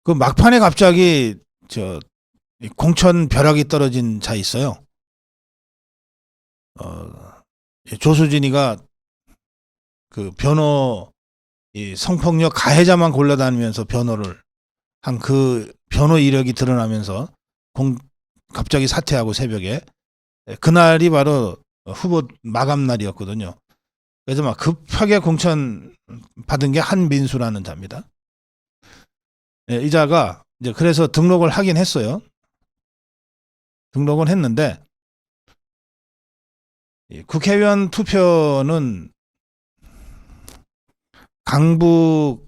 그 막판에 갑자기 공천 벼락이 떨어진 자 있어요. 조수진이가 그 이 성폭력 가해자만 골라다니면서 변호를 한 그 변호 이력이 드러나면서 갑자기 사퇴하고 새벽에 그날이 바로 후보 마감 날이었거든요. 그래서 막 급하게 공천 받은 게 한민수라는 자입니다. 이 자가 이제 그래서 등록을 하긴 했어요. 등록은 했는데 국회의원 투표는 강북을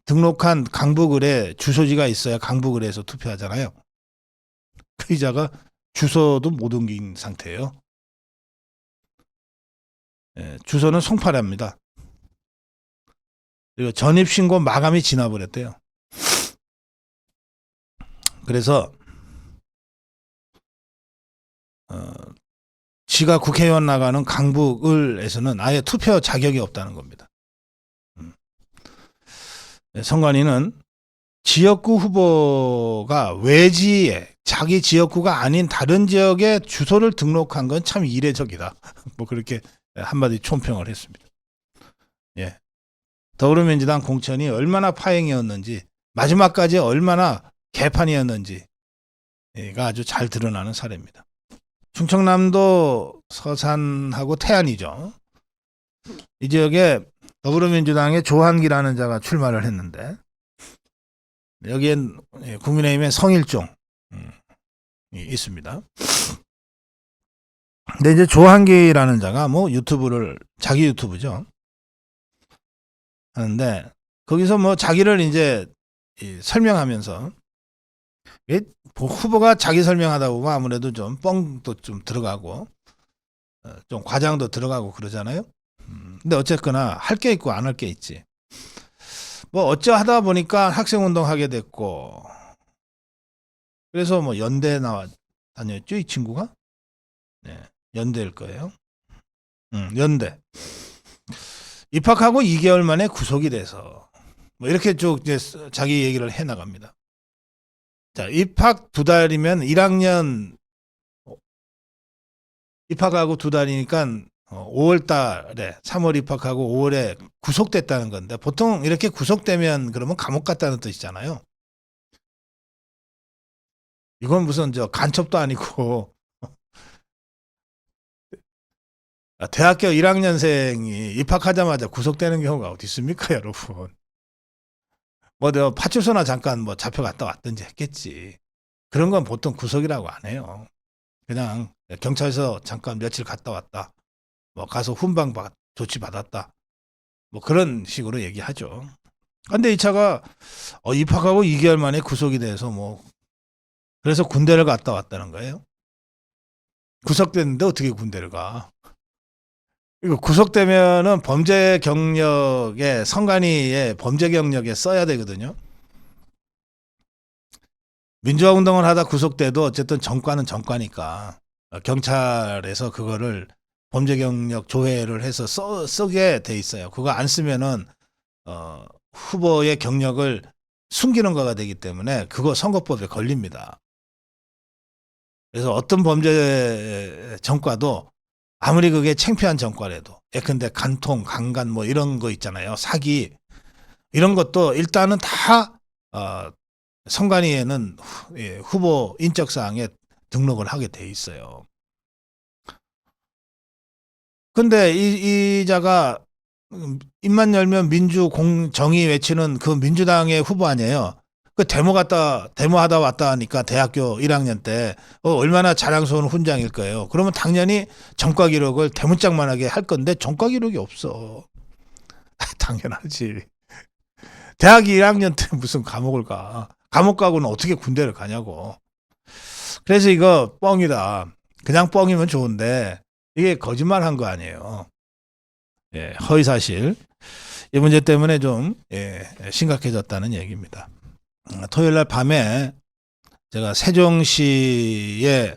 등록한 강북을에 주소지가 있어야 강북을에서 투표하잖아요. 그 이자가 주소도 못 옮긴 상태예요. 주소는 송파랍니다. 그리고 전입신고 마감이 지나버렸대요. 그래서 지가 국회의원 나가는 강북을에서는 아예 투표 자격이 없다는 겁니다. 선관위는 지역구 후보가 외지에 자기 지역구가 아닌 다른 지역에 주소를 등록한 건 참 이례적이다. 뭐 그렇게 한마디 총평을 했습니다. 예. 더불어민주당 공천이 얼마나 파행이었는지 마지막까지 얼마나 개판이었는지가 아주 잘 드러나는 사례입니다. 충청남도 서산하고 태안이죠. 이 지역에 더불어민주당의 조한기라는 자가 출마를 했는데 여기엔 국민의힘의 성일종이 있습니다. 근데 이제 조한기라는 자가 뭐 자기 유튜브죠. 하는데 거기서 뭐 자기를 이제 설명하면서 후보가 자기 설명하다 보면 아무래도 좀 뻥도 좀 들어가고 좀 과장도 들어가고 그러잖아요. 근데 어쨌거나 할 게 있고 안 할 게 있지. 뭐 어쩌 하다 보니까 학생운동 하게 됐고 그래서 뭐 연대 다녔죠 이 친구가. 네, 연대일 거예요. 연대 입학하고 2개월 만에 구속이 돼서 뭐 이렇게 쭉 이제 자기 얘기를 해 나갑니다. 자, 입학 2달이면 1학년 입학하고 2달이니까 5월 달에 3월 입학하고 5월에 구속됐다는 건데 보통 이렇게 구속되면 그러면 감옥 갔다는 뜻이잖아요. 이건 무슨 간첩도 아니고 대학교 1학년생이 입학하자마자 구속되는 경우가 어디 있습니까, 여러분? 뭐 내가 파출소나 잠깐 뭐 잡혀갔다 왔든지 했겠지. 그런 건 보통 구속이라고 안 해요. 그냥 경찰서 잠깐 며칠 갔다 왔다. 뭐 가서 훈방 조치 받았다. 뭐 그런 식으로 얘기하죠. 근데 이 차가 입학하고 2개월 만에 구속이 돼서 뭐 그래서 군대를 갔다 왔다는 거예요. 구속됐는데 어떻게 군대를 가? 이거 구속되면은 범죄 경력에 선관위에 범죄 경력에 써야 되거든요. 민주화 운동을 하다 구속돼도 어쨌든 정과는 정과니까 경찰에서 그거를 범죄 경력 조회를 해서 쓰게 돼 있어요. 그거 안 쓰면은 후보의 경력을 숨기는 거가 되기 때문에 그거 선거법에 걸립니다. 그래서 어떤 범죄 정과도 아무리 그게 창피한 정과라도 예컨대 간통, 강간 뭐 이런 거 있잖아요. 사기 이런 것도 일단은 다 선관위에는 후보 인적사항에 등록을 하게 돼 있어요. 근데 이 자가 입만 열면 정의 외치는 그 민주당의 후보 아니에요. 그 데모하다 왔다 하니까 대학교 1학년 때 얼마나 자랑스러운 훈장일 거예요. 그러면 당연히 전과 기록을 대문짝만하게 할 건데 전과 기록이 없어. 당연하지. 대학 1학년 때 무슨 감옥을 가. 감옥 가고는 어떻게 군대를 가냐고. 그래서 이거 뻥이다. 그냥 뻥이면 좋은데 이게 거짓말한 거 아니에요. 예, 허위사실. 이 문제 때문에 좀 심각해졌다는 얘기입니다. 토요일 날 밤에 제가 세종시의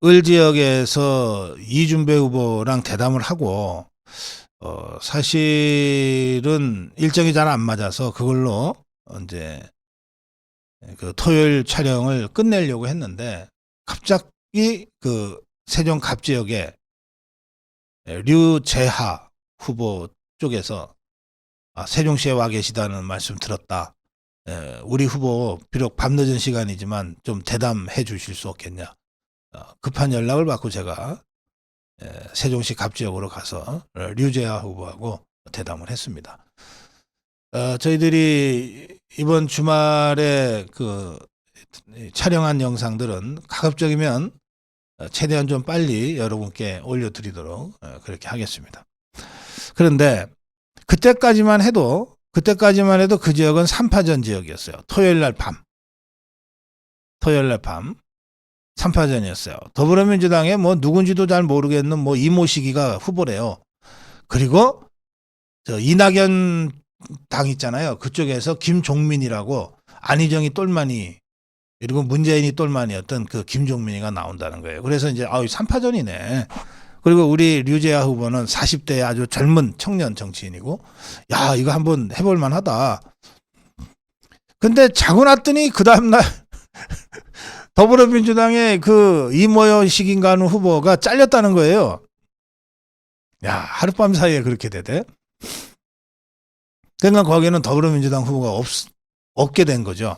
을 지역에서 이준배 후보랑 대담을 하고 사실은 일정이 잘 안 맞아서 그걸로 이제 그 토요일 촬영을 끝내려고 했는데 갑자기 그 세종 갑지역에 류재하 후보 쪽에서 세종시에 와 계시다는 말씀 들었다. 우리 후보 비록 밤늦은 시간이지만 좀 대담해 주실 수 없겠냐. 급한 연락을 받고 제가 세종시 갑지역으로 가서 류재하 후보하고 대담을 했습니다. 저희들이 이번 주말에 그 촬영한 영상들은 가급적이면 최대한 좀 빨리 여러분께 올려드리도록 그렇게 하겠습니다. 그런데 그때까지만 해도 그 지역은 3파전 지역이었어요. 토요일 날 밤 3파전이었어요. 더불어민주당에 뭐 누군지도 잘 모르겠는 뭐 이모시기가 후보래요. 그리고 저 이낙연 당 있잖아요. 그쪽에서 김종민이라고 안희정이 똘마니 그리고 문재인이 똘마니였던 그 김종민이가 나온다는 거예요. 그래서 이제 3파전이네. 그리고 우리 류재하 후보는 40대의 아주 젊은 청년 정치인이고 야 이거 한번 해볼 만하다. 근데 자고 났더니 그 다음날 더불어민주당의 그 이모여식인가 하는 후보가 잘렸다는 거예요. 야 하룻밤 사이에 그렇게 되대. 그러니까 거기는 더불어민주당 후보가 없게 된 거죠.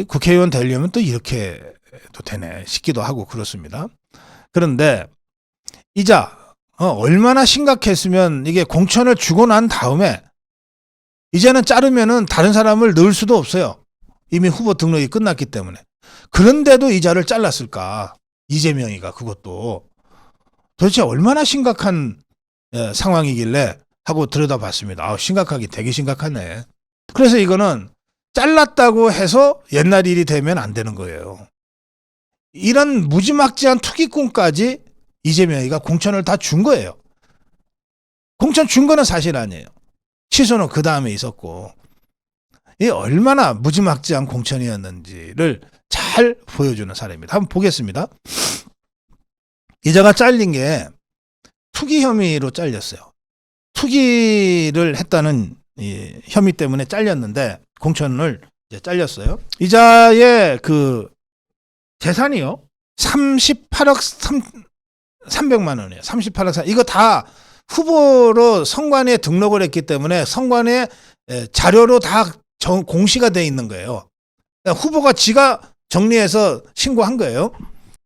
국회의원 되려면 또 이렇게도 되네 싶기도 하고 그렇습니다. 그런데 이자 얼마나 심각했으면 이게 공천을 주고 난 다음에 이제는 자르면은 다른 사람을 넣을 수도 없어요. 이미 후보 등록이 끝났기 때문에. 그런데도 이자를 잘랐을까? 이재명이가 그것도 도대체 얼마나 심각한 상황이길래 하고 들여다봤습니다. 되게 심각하네. 그래서 이거는 잘랐다고 해서 옛날 일이 되면 안 되는 거예요. 이런 무지막지한 투기꾼까지 이재명이가 공천을 다 준 거예요. 공천 준 거는 사실 아니에요. 취소는 그 다음에 있었고 이 얼마나 무지막지한 공천이었는지를 잘 보여주는 사례입니다. 한번 보겠습니다. 이자가 잘린 게 투기 혐의로 잘렸어요. 투기를 했다는 이 혐의 때문에 잘렸는데 공천을 이제 잘렸어요. 이자의 그 재산이요. 38억 300만 원이에요. 38억 3. 이거 다 후보로 선관위에 등록을 했기 때문에 선관위에 자료로 다 공시가 돼 있는 거예요. 그러니까 후보가 지가 정리해서 신고한 거예요.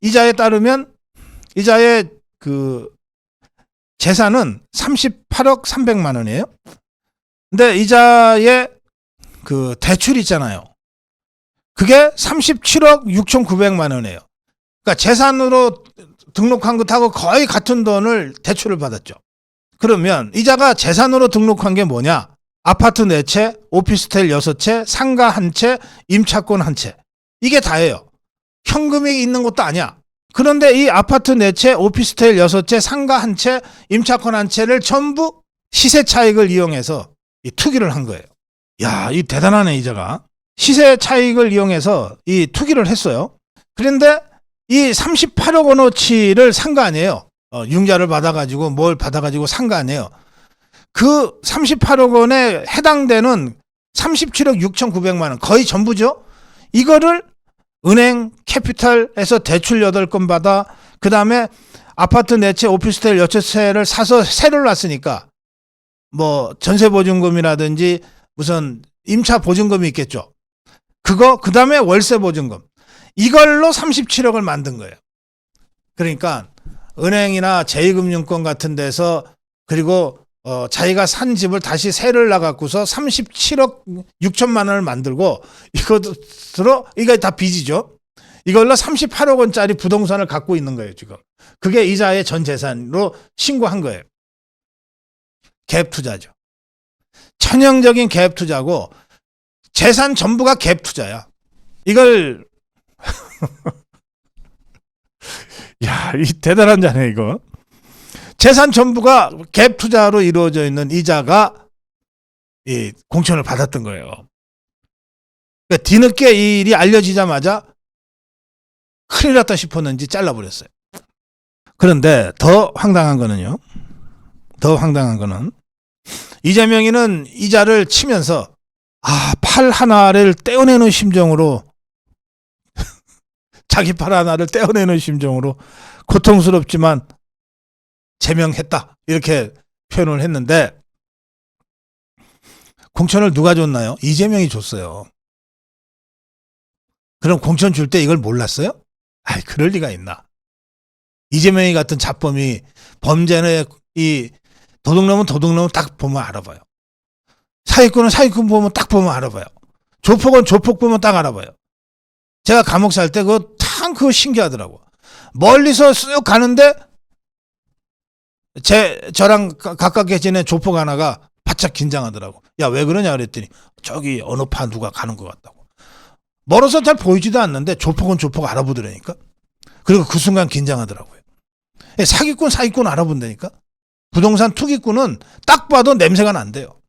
이자에 따르면 이자의 그 재산은 38억 300만 원이에요. 근데 이자의 그 대출 있잖아요. 그게 37억 6,900만 원이에요. 그러니까 재산으로 등록한 것하고 거의 같은 돈을 대출을 받았죠. 그러면 이자가 재산으로 등록한 게 뭐냐? 아파트 4채, 오피스텔 6채, 상가 1채, 임차권 1채. 이게 다예요. 현금이 있는 것도 아니야. 그런데 이 아파트 4채, 오피스텔 6채, 상가 1채, 임차권 1채를 전부 시세 차익을 이용해서 이 투기를 한 거예요. 야, 이 대단하네, 이자가. 시세 차익을 이용해서 이 투기를 했어요. 그런데 이 38억 원어치를 산 거 아니에요. 융자를 받아가지고 뭘 받아가지고 산 거 아니에요. 그 38억 원에 해당되는 37억 6,900만 원 거의 전부죠. 이거를 은행 캐피탈에서 대출 8건 받아 그 다음에 아파트 4채 오피스텔 6채를 사서 세를 놨으니까 뭐 전세보증금이라든지 무슨 임차 보증금이 있겠죠. 그거 그 다음에 월세 보증금 이걸로 37억을 만든 거예요. 그러니까 은행이나 제2금융권 같은 데서 그리고 자기가 산 집을 다시 세를 나갖고서 37억 6천만 원을 만들고 이것으로 이거 다 빚이죠. 이걸로 38억 원짜리 부동산을 갖고 있는 거예요 지금. 그게 이자의 전 재산으로 신고한 거예요. 갭 투자죠. 천형적인 갭 투자고 재산 전부가 갭 투자야. 이걸 야, 이 대단한 자네 이거. 재산 전부가 갭 투자로 이루어져 있는 이자가 이 공천을 받았던 거예요. 그러니까 뒤늦게 이 일이 알려지자마자 큰일 났다 싶었는지 잘라버렸어요. 그런데 더 황당한 거는 이재명이는 이자를 치면서 팔 하나를 떼어내는 심정으로 자기 팔 하나를 떼어내는 심정으로 고통스럽지만 제명했다 이렇게 표현을 했는데 공천을 누가 줬나요? 이재명이 줬어요. 그럼 공천 줄 때 이걸 몰랐어요? 그럴 리가 있나. 이재명이 같은 잡범이 범죄는 이 도둑놈은 도둑놈은 딱 보면 알아봐요. 사기꾼은 사기꾼 보면 딱 보면 알아봐요. 조폭은 조폭 보면 딱 알아봐요. 제가 감옥 살 때 그거 신기하더라고. 멀리서 쓱 가는데 저랑 가깝게 지낸 조폭 하나가 바짝 긴장하더라고. 야, 왜 그러냐 그랬더니 저기 어느 파 누가 가는 것 같다고. 멀어서 잘 보이지도 않는데 조폭은 조폭 알아보더라니까. 그리고 그 순간 긴장하더라고요. 사기꾼 알아본다니까. 부동산 투기꾼은 딱 봐도 냄새가 난대요.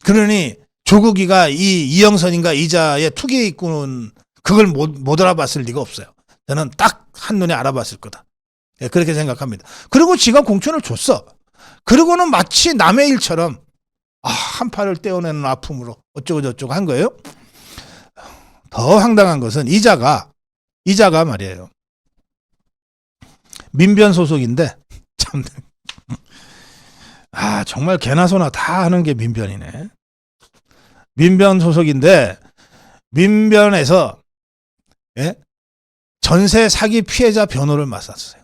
그러니 조국이가 이 이영선인가 이자의 투기꾼은 그걸 못 알아봤을 리가 없어요. 저는 딱 한눈에 알아봤을 거다. 그렇게 생각합니다. 그리고 지가 공천을 줬어. 그리고는 마치 남의 일처럼 한 팔을 떼어내는 아픔으로 어쩌고 저쩌고 한 거예요. 더 황당한 것은 이자가 말이에요. 민변 소속인데 참 정말 개나 소나 다 하는 게 민변이네. 민변 소속인데 민변에서 전세 사기 피해자 변호를 맡았어요.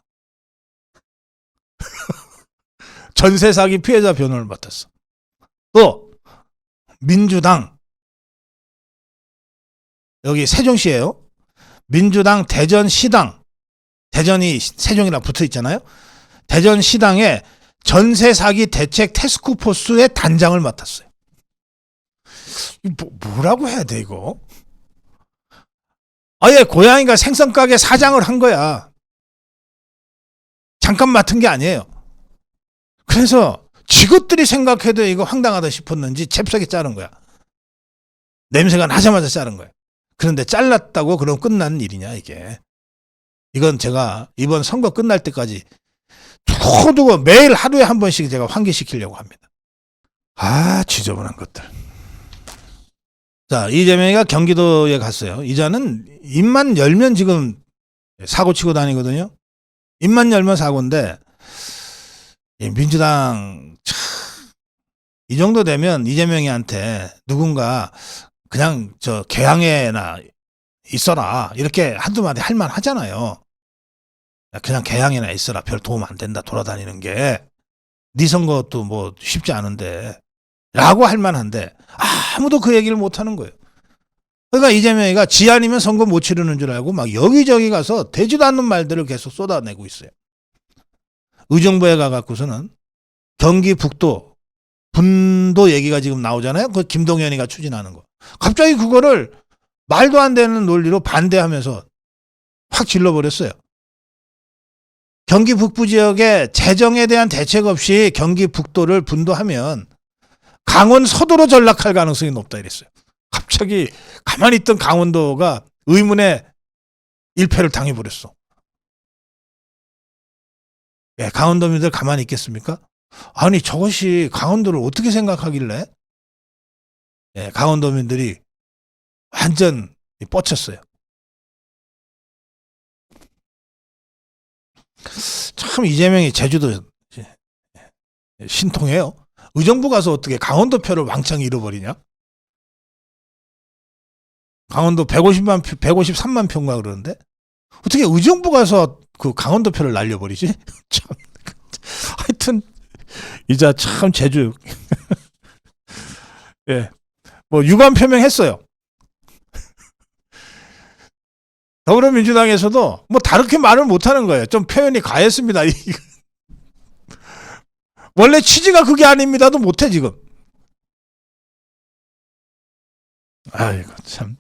전세 사기 피해자 변호를 맡았어. 또 민주당 여기 세종시예요. 민주당 대전시당, 대전이 세종이랑 붙어 있잖아요. 대전시당에 전세 사기 대책 태스크포스의 단장을 맡았어요. 뭐라고 해야 돼 이거? 아예 고양이가 생선가게 사장을 한 거야. 잠깐 맡은 게 아니에요. 그래서 지것들이 생각해도 이거 황당하다 싶었는지 잽싸게 자른 거야. 냄새가 나자마자 자른 거야. 그런데 잘랐다고 그럼 끝나는 일이냐 이게. 이건 제가 이번 선거 끝날 때까지 두고두고 매일 하루에 한 번씩 제가 환기시키려고 합니다. 지저분한 것들. 자, 이재명이가 경기도에 갔어요. 이자는 입만 열면 지금 사고 치고 다니거든요. 입만 열면 사고인데 민주당 이 정도 되면 이재명이한테 누군가 그냥 개항에나 있어라 이렇게 한두 마디 할 만 하잖아요. 그냥 개항에나 있어라. 별 도움 안 된다. 돌아다니는 게. 네 선거도 뭐 쉽지 않은데 라고 할 만한데 아무도 그 얘기를 못 하는 거예요. 그러니까 이재명이가 지 아니면 선거 못 치르는 줄 알고 막 여기저기 가서 되지도 않는 말들을 계속 쏟아내고 있어요. 의정부에 가갖고서는 경기 북도 분도 얘기가 지금 나오잖아요. 그 김동연이가 추진하는 거. 갑자기 그거를 말도 안 되는 논리로 반대하면서 확 질러버렸어요. 경기 북부 지역에 재정에 대한 대책 없이 경기 북도를 분도하면 강원 서도로 전락할 가능성이 높다 이랬어요. 갑자기 가만히 있던 강원도가 의문의 일패를 당해버렸어. 강원도민들 가만히 있겠습니까? 아니 저것이 강원도를 어떻게 생각하길래 강원도민들이 완전 뻗쳤어요. 참 이재명이 제주도 신통해요. 의정부 가서 어떻게 강원도 표를 왕창 잃어버리냐? 강원도 153만 표인가 그러는데 어떻게 의정부 가서 그 강원도 표를 날려버리지? 참 하여튼 이자 참 제주 뭐 유감 표명했어요. 더불어민주당에서도 뭐 다르게 말을 못하는 거예요. 좀 표현이 과했습니다. 원래 취지가 그게 아닙니다도 못해 지금. 아이고 참.